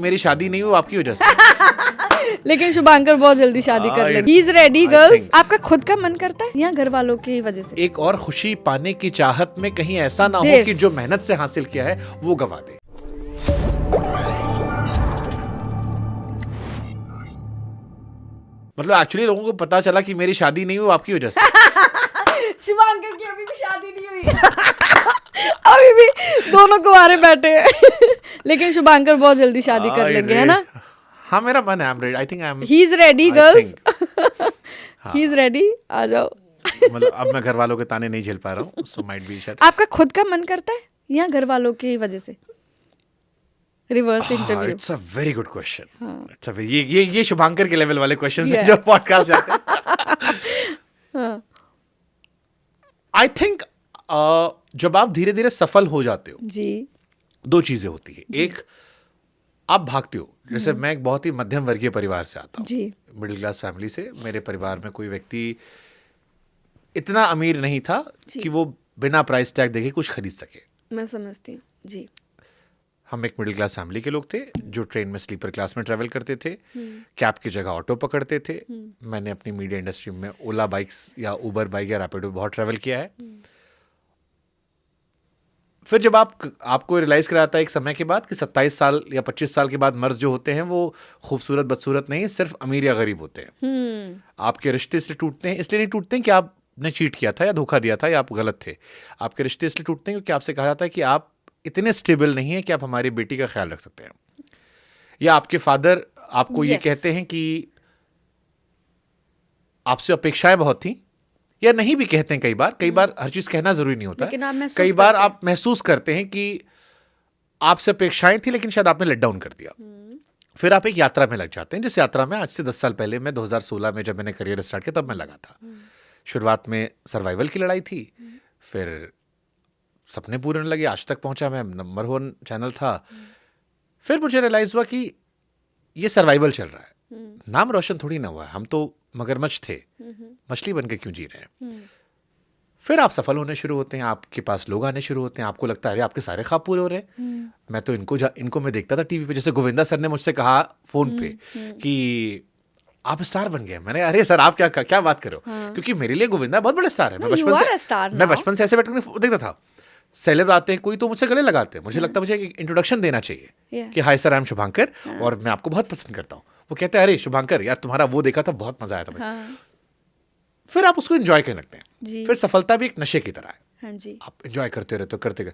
मेरी शादी नहीं हुई आपकी वजह से। लेकिन शुभांकर बहुत जल्दी शादी कर लेंगे। ही इज रेडी गर्ल्स। आपका खुद का मन करता है या घर वालों की वजह से? एक और खुशी पाने की चाहत में कहीं ऐसा ना हो कि जो मेहनत से हासिल किया है वो गवा दे। मतलब एक्चुअली लोगों को पता चला कि मेरी शादी नहीं हुई आपकी वजह से। शुभांकर की अभी भी शादी नहीं हुई। अभी भी दोनों कुंवारे बैठे हैं। लेकिन शुभांकर बहुत जल्दी शादी कर लेंगे, है ना? हाँ, मेरा मन है। I am ready. I think I am he is ready girls. He is ready. आ जाओ। मतलब अब मैं घर वालों के ताने नहीं झेल पा रहा हूँ, सो माइट बी शायद। आपका खुद का मन करता है या घर वालों की वजह से? Reverse interview. It's a very good question. It's a ये शुभांकर के लेवल वाले क्वेश्चंस हैं जो पॉडकास्ट जाते हैं। आई थिंक जब आप धीरे धीरे सफल हो जाते हो जी, दो चीजें होती है। एक, आप भागते हो। जैसे मैं एक बहुत ही मध्यम वर्गीय परिवार से आता हूँ, जी, मिडिल क्लास फैमिली से। मेरे परिवार में कोई व्यक्ति इतना अमीर नहीं था कि वो बिना प्राइस टैग देखे कुछ खरीद सके। मैं समझती हूँ जी। हम एक मिडिल क्लास फैमिली के लोग थे जो ट्रेन में स्लीपर क्लास में ट्रैवल करते थे, कैब की जगह ऑटो पकड़ते थे। मैंने अपनी मीडिया इंडस्ट्री में ओला बाइक्स या उबर बाइक या रैपिडो बहुत ट्रैवल किया है। फिर जब आपको रियलाइज कराता है एक समय के बाद कि 27 साल या 25 साल के बाद मर्द जो होते हैं वो खूबसूरत बदसूरत नहीं, सिर्फ अमीर या गरीब होते हैं। आपके रिश्ते से टूटते हैं, इसलिए नहीं टूटते हैं कि आपने चीट किया था या धोखा दिया था या आप गलत थे। आपके रिश्ते इसलिए टूटते हैं क्योंकि आपसे कहा जाता है कि आप इतने स्टेबल नहीं है कि आप हमारी बेटी का ख्याल रख सकते हैं, या आपके फादर आपको ये कहते हैं कि आपसे अपेक्षाएं बहुत थी, या नहीं भी कहते हैं। कई बार हर चीज कहना जरूरी नहीं होता है। कई बार आप महसूस करते हैं कि आपसे अपेक्षाएं थी लेकिन शायद आपने लेट डाउन कर दिया। फिर आप एक यात्रा में लग जाते हैं, जिस यात्रा में आज से 10 साल पहले मैं 2016 में जब मैंने करियर स्टार्ट किया तब मैं लगा था। शुरुआत में सर्वाइवल की लड़ाई थी, फिर सपने पूरे होने लगे, आज तक पहुंचा, मैं नंबर 1 चैनल था। फिर मुझे रियलाइज हुआ कि ये सर्वाइवल चल रहा है, नाम रोशन थोड़ी ना हुआ है। हम तो मगरमच्छ थे, मछली बन के क्यों जी रहे हैं। फिर आप सफल होने शुरू होते हैं, आपके पास लोग आने शुरू होते हैं, आपको लगता है अरे आपके सारे ख्वाब पूरे हो रहे हैं। मैं तो इनको मैं देखता था टीवी पे। जैसे गोविंदा सर ने मुझसे कहा फोन पे कि आप स्टार बन गए। मैंने अरे सर आप क्या बात करो, क्योंकि मेरे लिए गोविंदा बहुत बड़े स्टार है। मैं बचपन से ऐसे बैठ कर देखता था। सेलेब आते हैं कोई तो मुझसे गले लगाते हैं, मुझे लगता है मुझे एक इंट्रोडक्शन देना चाहिए कि hi sir I am Shubhankar और मैं आपको बहुत पसंद करता हूँ। वो कहते हैं अरे शुभांकर यार तुम्हारा वो देखा था, बहुत मजा आया था मुझे। फिर आप उसको एंजॉय करने लगते हैं। फिर सफलता भी एक नशे की तरह है। आप एंजॉय करते रहते हो, करते।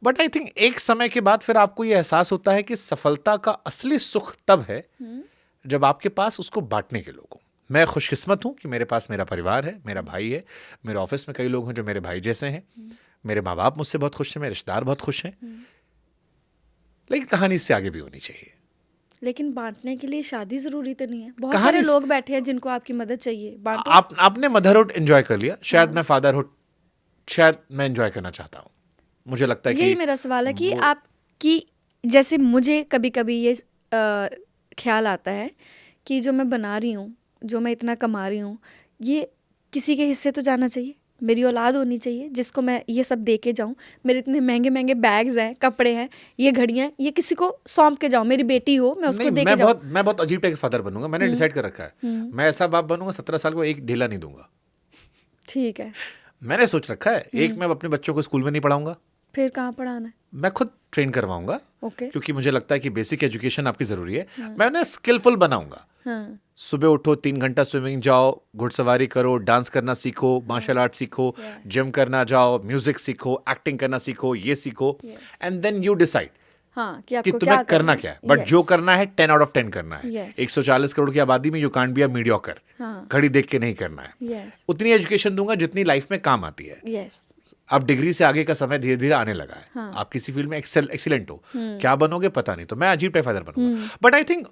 बट आई थिंक एक समय के बाद फिर आपको ये एहसास होता है कि सफलता का असली सुख तब है जब आपके पास उसको बांटने के लोग हों। मैं खुशकिस्मत हूं कि मेरे पास मेरा परिवार है, मेरा भाई है, मेरे ऑफिस में कई लोग हैं जो मेरे भाई जैसे हैं, मेरे माँ बाप मुझसे बहुत खुश हैं, मेरे रिश्तेदार बहुत खुश हैं। लेकिन कहानी इससे आगे भी होनी चाहिए। लेकिन बांटने के लिए शादी जरूरी तो नहीं है। बहुत सारे लोग बैठे हैं जिनको आपकी मदद चाहिए। बांटो। आपने मदरहुड एंजॉय कर लिया, शायद मैं फादरहुड शायद मैं एंजॉय करना चाहता हूँ। मुझे लगता है कि यही मेरा सवाल है कि आपकी, जैसे मुझे कभी कभी ये ख्याल आता है कि जो मैं बना रही हूँ, जो मैं इतना कमा रही हूँ, ये किसी के हिस्से तो जाना चाहिए। मेरी औलाद होनी चाहिए जिसको मैं ये सब दे के जाऊँ। मेरे इतने महंगे महंगे बैग्स हैं, कपड़े हैं, ये घड़ियाँ, ये किसी को सौंप के जाऊँ। मेरी बेटी हो, मैं उसको दे के जाऊँ। मैं बहुत अजीब टाइप का फादर बनूंगा। मैंने डिसाइड कर रखा है, मैं ऐसा बाप बनूंगा 17 साल को एक ढीला नहीं दूंगा। ठीक है, मैंने सोच रखा है। एक, मैं अपने बच्चों को स्कूल में नहीं पढ़ाऊंगा। फिर कहाँ पढ़ाना है? मैं खुद ट्रेन करवाऊंगा, क्योंकि मुझे लगता है कि बेसिक एजुकेशन आपकी जरूरी है। मैं उन्हें स्किलफुल बनाऊंगा। सुबह उठो, 3 घंटा स्विमिंग जाओ, घुड़सवारी करो, डांस करना सीखो, मार्शल आर्ट सीखो, जिम करना जाओ, म्यूजिक सीखो, एक्टिंग करना सीखो, ये सीखो, एंड देन यू डिसाइड कि तुम्हें करना क्या है। बट जो करना है 10 out of 10 करना है। 140 करोड़ की आबादी में you can't be a mediocre. घड़ी देख के नहीं करना है। उतनी एजुकेशन दूंगा जितनी लाइफ में काम आती है। अब डिग्री से आगे का समय धीरे धीरे आने लगा है। आप किसी फील्ड में एक्सीलेंट हो, क्या बनोगे पता नहीं, तो मैं अजीब टाइप फादर बनूंगा। But I think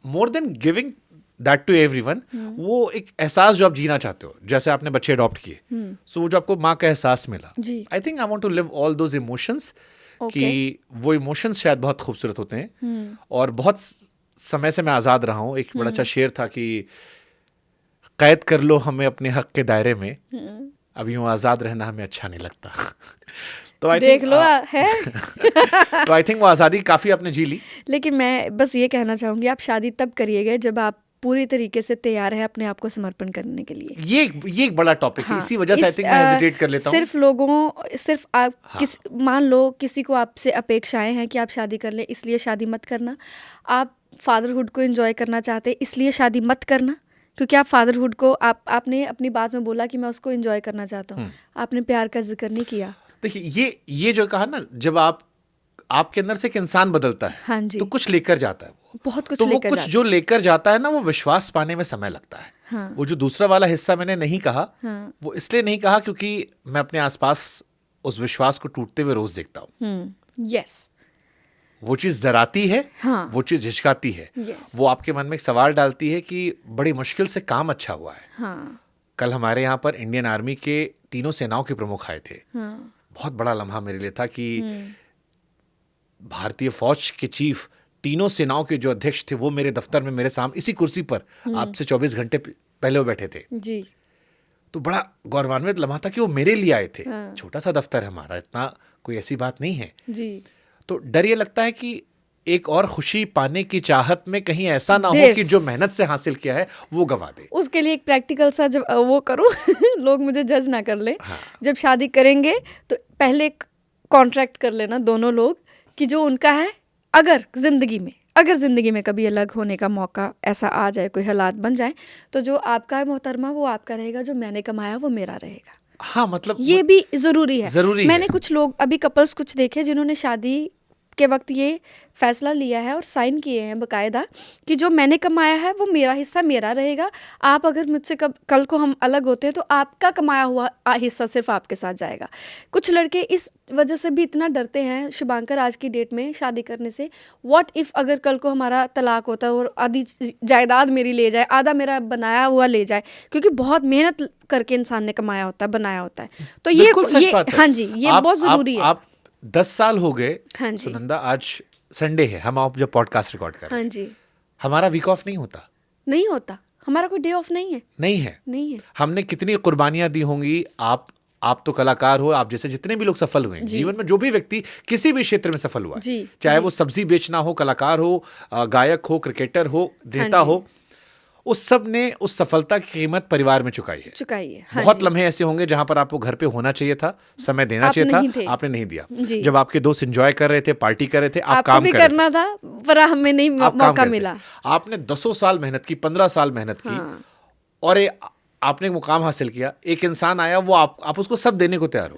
more than giving that to everyone, वो एक एहसास जो आप जीना चाहते हो, जैसे आपने बच्चे अडॉप्ट किए, सो वो जो आपको माँ का एहसास मिला, I think I want to live all those emotions. कि वो इमोशंस शायद बहुत खूबसूरत होते हैं। और बहुत समय से मैं आज़ाद रहा हूँ। एक बड़ा अच्छा शेर था कि कैद कर लो हमें अपने हक के दायरे में, अब यूँ आज़ाद रहना हमें अच्छा नहीं लगता। तो आई देख लो है। तो आई थिंक वो आज़ादी काफ़ी आपने जी ली। लेकिन मैं बस ये कहना चाहूँगी, आप शादी तब करिएगा जब आप पूरी तरीके से तैयार हैं अपने आप को समर्पण करने के लिए। ये एक बड़ा टॉपिक है। हाँ, इसी वजह से आई थिंक मैं हेजिटेट कर लेता हूँ। सिर्फ आप मान लो किसी को आपसे अपेक्षाएं हैं कि आप शादी कर लें, इसलिए शादी मत करना। आप फादरहुड को एंजॉय करना चाहते हैं, इसलिए शादी मत करना, क्योंकि आप फादरहुड को आपने अपनी बात में बोला कि मैं उसको एंजॉय करना चाहता हूँ, आपने प्यार का जिक्र नहीं किया। देखिए ये जो कहा ना, जब आपके अंदर से एक इंसान बदलता है, हाँ जी, तो कुछ लेकर जाता है, वो बहुत कुछ तो लेकर वो कुछ जो लेकर जाता है ना, वो विश्वास पाने में समय लगता है। हाँ, वो जो दूसरा वाला हिस्सा मैंने नहीं कहा, हाँ, वो इसलिए नहीं कहा क्योंकि मैं अपने आसपास उस विश्वास को टूटते हुए रोज देखता हूँ। यस, वो चीज डराती है, हाँ, वो चीज हिचकाती है, यस, वो आपके मन में एक सवाल डालती है कि बड़ी मुश्किल से काम अच्छा हुआ है। हाँ, कल हमारे यहाँ पर इंडियन आर्मी के तीनों सेनाओं के प्रमुख आए थे। हाँ, बहुत बड़ा लम्हा मेरे लिए था कि भारतीय फौज के चीफ, तीनों सेनाओं के जो अध्यक्ष थे, वो मेरे दफ्तर में मेरे सामने इसी कुर्सी पर आपसे 24 घंटे पहले वो बैठे थे जी, तो बड़ा गौरवान्वित लम्हा था कि वो मेरे लिए आए थे। हाँ, छोटा सा दफ्तर है हमारा, इतना कोई ऐसी बात नहीं है जी। तो डर ये लगता है कि एक और खुशी पाने की चाहत में कहीं ऐसा ना हो कि जो मेहनत से हासिल किया है वो गवा दे। उसके लिए एक प्रैक्टिकल सा जब वो करूं लोग मुझे जज ना कर ले। हाँ। जब शादी करेंगे तो पहले एक कॉन्ट्रैक्ट कर लेना दोनों लोग कि जो उनका है, अगर जिंदगी में कभी अलग होने का मौका ऐसा आ जाए, कोई हालात बन जाए, तो जो आपका है मोहतरमा वो आपका रहेगा, जो मैंने कमाया वो मेरा रहेगा। हाँ, मतलब ये भी जरूरी है। मैंने है। कुछ लोग अभी कपल्स कुछ देखे जिन्होंने शादी के वक्त ये फैसला लिया है और साइन किए हैं बकायदा कि जो मैंने कमाया है वो मेरा हिस्सा मेरा रहेगा। आप अगर मुझसे कल को हम अलग होते हैं तो आपका कमाया हुआ हिस्सा सिर्फ आपके साथ जाएगा। कुछ लड़के इस वजह से भी इतना डरते हैं शुभांकर आज की डेट में शादी करने से, व्हाट इफ़ अगर कल को हमारा तलाक होता है और आधी जायदाद मेरी ले जाए, आधा मेरा बनाया हुआ ले जाए, क्योंकि बहुत मेहनत करके इंसान ने कमाया होता है, बनाया होता है। तो ये हाँ जी, ये बहुत ज़रूरी है। 10 साल हो गए। हाँ जी। सुनंदा, आज संडे है, हम आप जब पॉडकास्ट रिकॉर्ड कर रहे हैं, हाँ जी, हमारा वीक ऑफ नहीं होता, हमारा कोई डे ऑफ नहीं है। हमने कितनी कुर्बानियां दी होंगी। आप तो कलाकार हो, आप जैसे जितने भी लोग सफल हुए हैं जीवन में, जो भी व्यक्ति किसी भी क्षेत्र में सफल हुआ है, चाहे वो सब्जी बेचना हो, कलाकार हो, गायक हो, क्रिकेटर हो, नेता हो, उस सब ने उस सफलता की कीमत परिवार में चुकाई है। हाँ बहुत जी। लम्हे ऐसे होंगे जहां पर आपको घर पे होना चाहिए था, समय देना चाहिए था, आपने नहीं दिया। जब आपके दोस्त एंजॉय कर रहे थे, पार्टी कर रहे थे, आप काम कर रहे थे, करना था पर हमें नहीं मौका मिला। आपने 10 साल मेहनत की, 15 साल मेहनत की, और आपने एक मुकाम हासिल किया। एक इंसान आया, वो आप उसको सब देने को तैयार हो,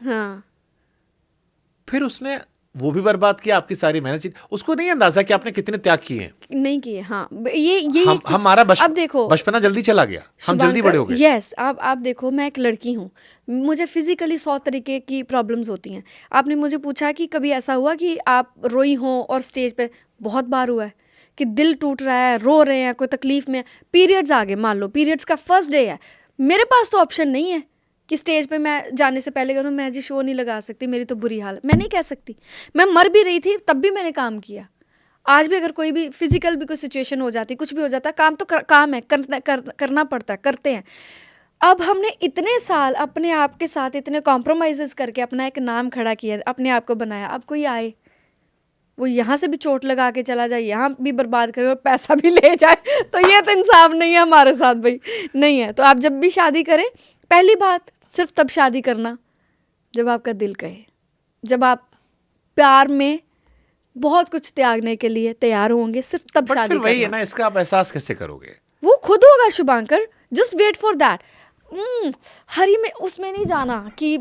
फिर उसने वो भी बर्बाद किया, आपकी सारी मेहनत। उसको नहीं अंदाजा कि आपने कितने त्याग किए हैं, नहीं किए। हाँ, ये हमारा अब देखो, बचपना जल्दी चला गया, हम जल्दी बड़े हो गए। यस, अब आप देखो, मैं एक लड़की हूँ, मुझे फिजिकली 100 तरीके की प्रॉब्लम्स होती हैं। आपने मुझे पूछा कि कभी ऐसा हुआ कि आप रोई हो, और स्टेज पे बहुत बार हुआ है कि दिल टूट रहा है, रो रहे हैं, कोई तकलीफ में, पीरियड्स आ गए, मान लो पीरियड्स का फर्स्ट डे है, मेरे पास तो ऑप्शन नहीं है कि स्टेज पे मैं जाने से पहले करूँ मैं जी शो नहीं लगा सकती, मेरी तो बुरी हालत, मैं नहीं कह सकती। मैं मर भी रही थी तब भी मैंने काम किया। आज भी अगर कोई भी फिजिकल भी कोई सिचुएशन हो जाती, कुछ भी हो जाता, काम तो काम है, करना पड़ता है, करते हैं। अब हमने इतने साल अपने आप के साथ इतने कॉम्प्रोमाइज़ करके अपना एक नाम खड़ा किया, अपने आप को बनाया। अब कोई आए, वो यहाँ से भी चोट लगा के चला जाए, यहाँ भी बर्बाद करे और पैसा भी ले जाए, तो ये तो इंसाफ नहीं है हमारे साथ भाई, नहीं है। तो आप जब भी शादी करें, पहली बात, सिर्फ तब शादी करना जब आपका दिल कहे, जब आप प्यार में बहुत कुछ त्यागने के लिए तैयार होंगे, सिर्फ तब शादी करना। वही है ना, इसका आप एहसास कैसे करोगे? वो खुद होगा Shubhankar, just wait for that. Hurry में उसमें नहीं जाना कि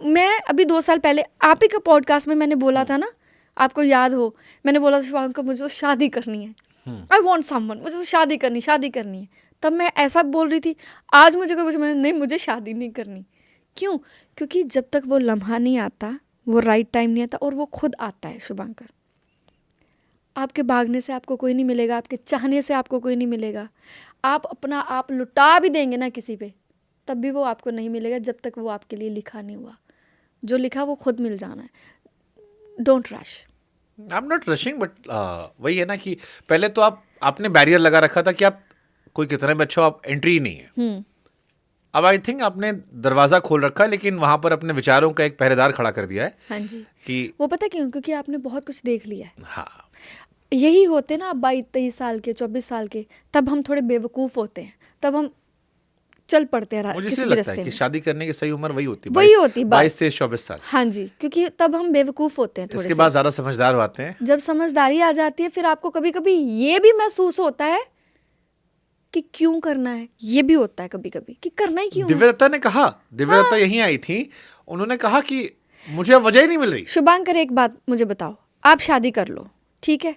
मैं अभी 2 साल पहले आप ही का पॉडकास्ट में मैंने बोला था ना, आपको याद हो, मैंने बोला था शुभांकर मुझे तो शादी करनी है, आई वॉन्ट समवन, मुझे तो शादी करनी है। तब मैं ऐसा बोल रही थी। आज मुझे कोई पूछे, मैंने नहीं, मुझे शादी नहीं करनी। क्यों? क्योंकि जब तक वो लम्हा नहीं आता, वो राइट टाइम नहीं आता, और वो खुद आता है शुभांकर। आपके भागने से आपको कोई नहीं मिलेगा, आपके चाहने से आपको कोई नहीं मिलेगा। आप अपना आप लुटा भी देंगे ना किसी पे, तब भी वो आपको नहीं मिलेगा जब तक वो आपके लिए लिखा नहीं हुआ। जो लिखा वो खुद मिल जाना है। Don't rush. I am not rushing, but वही है ना कि पहले तो आपने बैरियर लगा रखा था कि आप कोई कितना भी अच्छा हो, आप एंट्री ही नहीं है। अब आई थिंक आपने दरवाजा खोल रखा है, लेकिन वहां पर अपने विचारों का एक पहरेदार खड़ा कर दिया है। हाँ जी, कि वो पता क्यों? क्योंकि आपने बहुत कुछ देख लिया है। हाँ, यही होते ना, आप 22-23 साल के, 24 साल के, तब हम थोड़े बेवकूफ़ होते हैं, तब हम चल पड़ते हैं मुझे किसी इसलिए भी लगता है रास्ते कि में। शादी करने की सही उम्र वही होती है, वही होती 22 बस। से 24 साल। हाँ जी, क्योंकि तब हम बेवकूफ़ होते हैं थोड़े इसके से। बाद ज्यादा समझदार आते हैं। जब समझदारी आ जाती है, फिर आपको कभी कभी ये भी महसूस होता है कि क्यों करना है। ये भी होता है कभी कभी कि करना ही क्यों है। दिव्यदत्ता ने कहा, दिव्यदत्ता यहीं आई थी, उन्होंने कहा कि मुझे अब वजह ही नहीं मिल रही। शुभांकर, एक बात मुझे बताओ, आप शादी कर लो, ठीक है,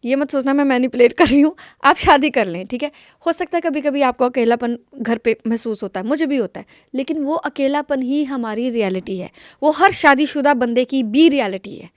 ये मत सोचना मैं मैनिपुलेट कर रही हूँ, आप शादी कर लें, ठीक है। हो सकता है कभी कभी आपको अकेलापन घर पे महसूस होता है, मुझे भी होता है, लेकिन वो अकेलापन ही हमारी रियलिटी है, वो हर शादीशुदा बंदे की भी रियलिटी है।